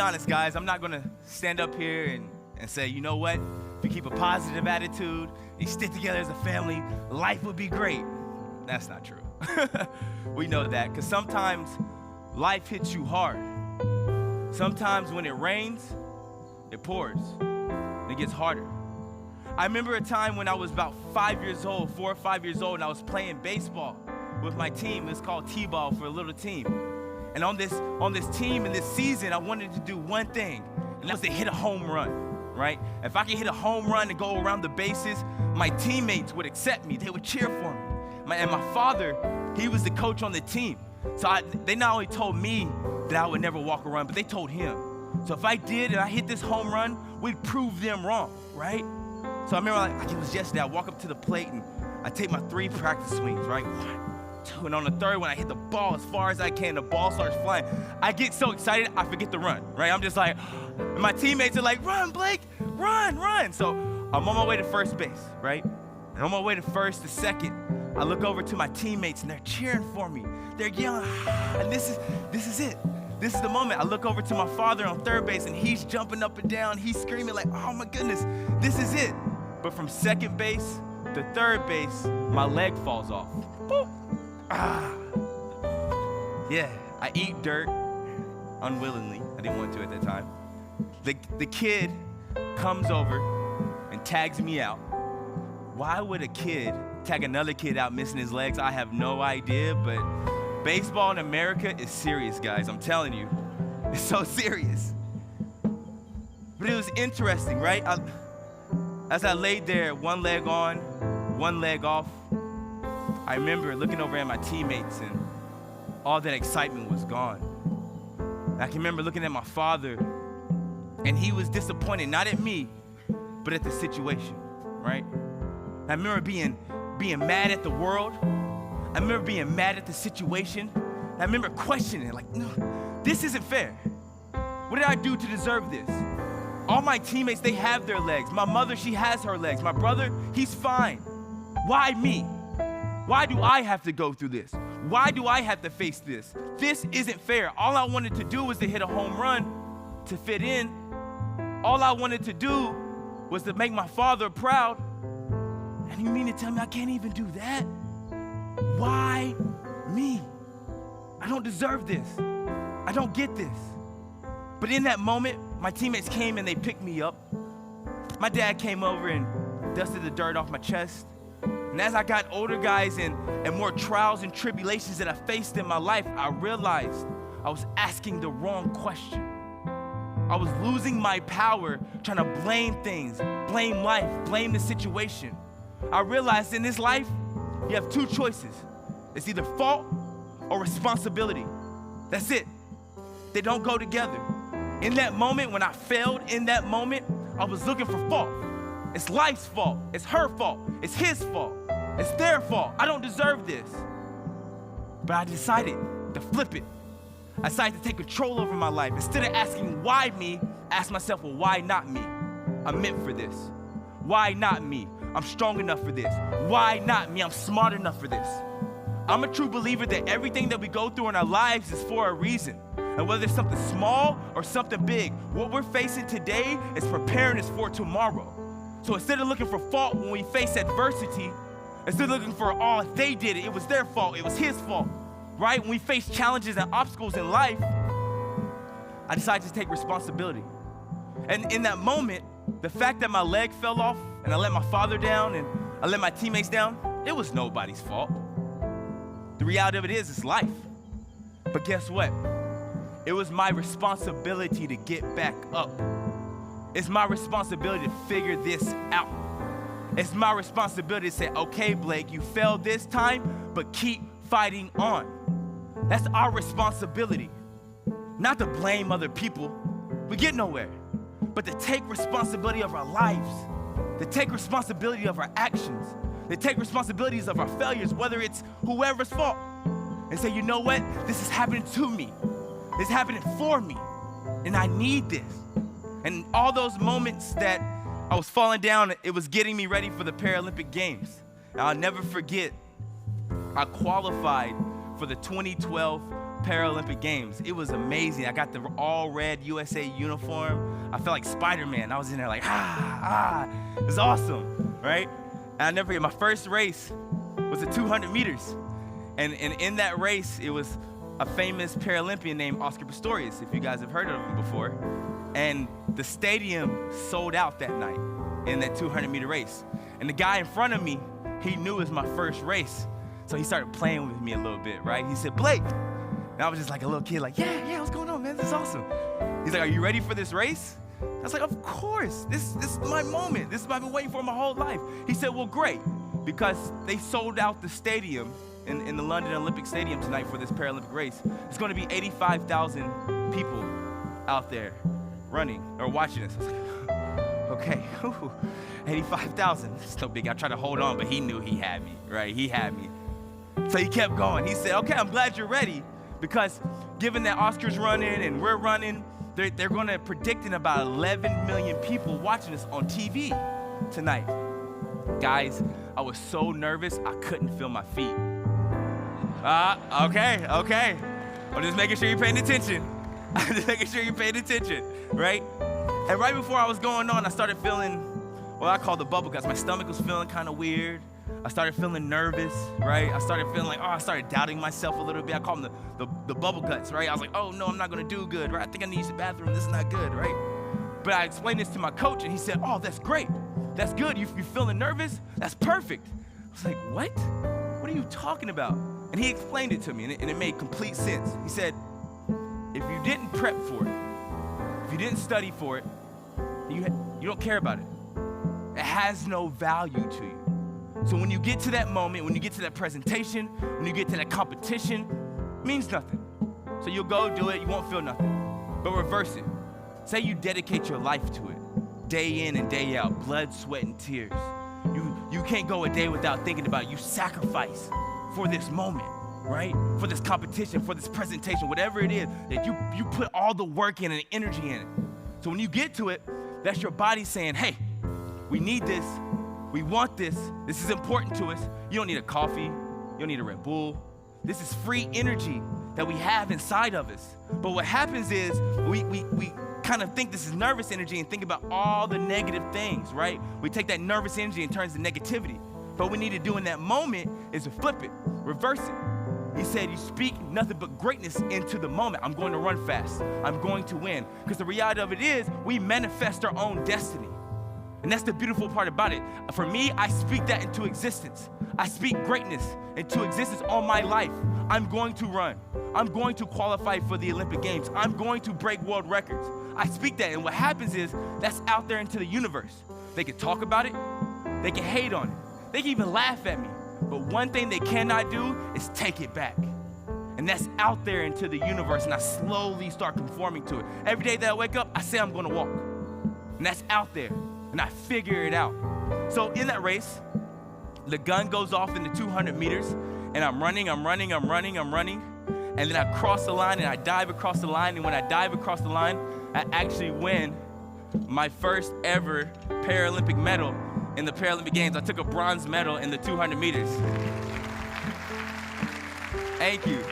be honest, guys. I'm not going to stand up here and say, you know what? If you keep a positive attitude, you stick together as a family, life will be great. That's not true. We know that because sometimes life hits you hard. Sometimes when it rains, it pours. It gets harder. I remember a time when I was about 5 years old, 4 or 5 years old, and I was playing baseball with my team. It was called T-ball for a little team. And on this team in this season, I wanted to do one thing, and that was to hit a home run, right? If I could hit a home run and go around the bases, my teammates would accept me. They would cheer for me. And my father, he was the coach on the team. So they not only told me that I would never walk a run, but they told him. So if I did and I hit this home run, we'd prove them wrong, right? So I remember like it was yesterday, I walk up to the plate and I take my 3 practice swings, right? 1, 2, and on the third one, I hit the ball as far as I can. The ball starts flying. I get so excited, I forget to run, right? I'm just like, and my teammates are like, run, Blake, run, run. So I'm on my way to first base, right? And on my way to first to second, I look over to my teammates and they're cheering for me. They're yelling, and this is it. This is the moment. I look over to my father on third base and he's jumping up and down. He's screaming like, oh my goodness, this is it. But from second base to third base, my leg falls off. Boop. Yeah, I eat dirt unwillingly. I didn't want to at that time. The kid comes over and tags me out. Why would a kid tag another kid out missing his legs? I have no idea, but baseball in America is serious, guys. I'm telling you, it's so serious. But it was interesting, right? As I laid there, one leg on, one leg off, I remember looking over at my teammates and all that excitement was gone. I can remember looking at my father and he was disappointed, not at me, but at the situation, right? I remember being mad at the world. I remember being mad at the situation. I remember questioning, like, no, this isn't fair. What did I do to deserve this? All my teammates, they have their legs. My mother, she has her legs. My brother, he's fine. Why me? Why do I have to go through this? Why do I have to face this? This isn't fair. All I wanted to do was to hit a home run to fit in. All I wanted to do was to make my father proud. And you mean to tell me I can't even do that? Why me? I don't deserve this. I don't get this. But in that moment, my teammates came and they picked me up. My dad came over and dusted the dirt off my chest. And as I got older, guys, and more trials and tribulations that I faced in my life, I realized I was asking the wrong question. I was losing my power, trying to blame things, blame life, blame the situation. I realized in this life, you have 2 choices. It's either fault or responsibility. That's it. They don't go together. In that moment, when I failed, in that moment, I was looking for fault. It's life's fault. It's her fault. It's his fault. It's their fault. I don't deserve this. But I decided to flip it. I decided to take control over my life. Instead of asking why me, ask myself, well, why not me? I'm meant for this. Why not me? I'm strong enough for this. Why not me? I'm smart enough for this. I'm a true believer that everything that we go through in our lives is for a reason. And whether it's something small or something big, what we're facing today is preparing us for tomorrow. So instead of looking for fault when we face adversity, instead of looking for, oh, they did it, it was their fault, it was his fault, right? When we face challenges and obstacles in life, I decided to take responsibility. And in that moment, the fact that my leg fell off and I let my father down and I let my teammates down, it was nobody's fault. The reality of it is, it's life. But guess what? It was my responsibility to get back up. It's my responsibility to figure this out. It's my responsibility to say, okay, Blake, you failed this time, but keep fighting on. That's our responsibility. Not to blame other people. We get nowhere. But to take responsibility of our lives, to take responsibility of our actions, to take responsibilities of our failures, whether it's whoever's fault, and say, you know what? This is happening to me. It's happening for me, and I need this. And all those moments that I was falling down, it was getting me ready for the Paralympic Games. And I'll never forget, I qualified for the 2012 Paralympic Games. It was amazing. I got the all red USA uniform. I felt like Spider-Man. I was in there like, it was awesome, right? And I never forget, my first race was the 200 meters. And in that race, it was a famous Paralympian named Oscar Pistorius, if you guys have heard of him before. And the stadium sold out that night in that 200-meter race. And the guy in front of me, he knew it was my first race. So he started playing with me a little bit, right? He said, Blake. And I was just like a little kid, like, yeah, what's going on, man? This is awesome. He's like, are you ready for this race? I was like, of course. This is my moment. This is what I've been waiting for my whole life. He said, well, great, because they sold out the stadium in the London Olympic Stadium tonight for this Paralympic race. It's going to be 85,000 people out there running or watching this. I was like, okay, 85,000. It's so big. I tried to hold on, but he knew he had me, right? He had me. So he kept going. He said, okay, I'm glad you're ready, because given that Oscar's running and we're running, they're going to predict in about 11 million people watching us on TV tonight. Guys, I was so nervous, I couldn't feel my feet. Okay. I'm just making sure you're paying attention. I'm just making sure you're paying attention, right? And right before I was going on, I started feeling what I call the bubble guts. My stomach was feeling kind of weird. I started feeling nervous, right? I started feeling like, I started doubting myself a little bit. I call them the bubble guts, right? I was like, oh no, I'm not gonna do good, right? I think I need to use the bathroom, this is not good, right? But I explained this to my coach and he said, oh, that's great. That's good, you feeling nervous? That's perfect. I was like, what? What are you talking about? And he explained it to me and it made complete sense. He said, if you didn't prep for it, if you didn't study for it, you don't care about it. It has no value to you. So when you get to that moment, when you get to that presentation, when you get to that competition, it means nothing. So you'll go do it, you won't feel nothing. But reverse it. Say you dedicate your life to it, day in and day out, blood, sweat, and tears. You can't go a day without thinking about it. You sacrifice for this moment, right? For this competition, for this presentation, whatever it is, that you put all the work in and the energy in it. So when you get to it, that's your body saying, hey, we need this. We want this. This is important to us. You don't need a coffee. You don't need a Red Bull. This is free energy that we have inside of us. But what happens is we kind of think this is nervous energy and think about all the negative things, right? We take that nervous energy and turns to negativity. But what we need to do in that moment is to flip it, reverse it. He said, you speak nothing but greatness into the moment. I'm going to run fast. I'm going to win. Because the reality of it is we manifest our own destiny. And that's the beautiful part about it. For me, I speak that into existence. I speak greatness into existence all my life. I'm going to run. I'm going to qualify for the Olympic Games. I'm going to break world records. I speak that, and what happens is that's out there into the universe. They can talk about it. They can hate on it. They can even laugh at me. But one thing they cannot do is take it back. And that's out there into the universe, and I slowly start conforming to it. Every day that I wake up, I say I'm going to walk. And that's out there. And I figure it out. So in that race, the gun goes off in the 200 meters, and I'm running. And then I cross the line, and I dive across the line. And when I dive across the line, I actually win my first ever Paralympic medal in the Paralympic Games. I took a bronze medal in the 200 meters. Thank you.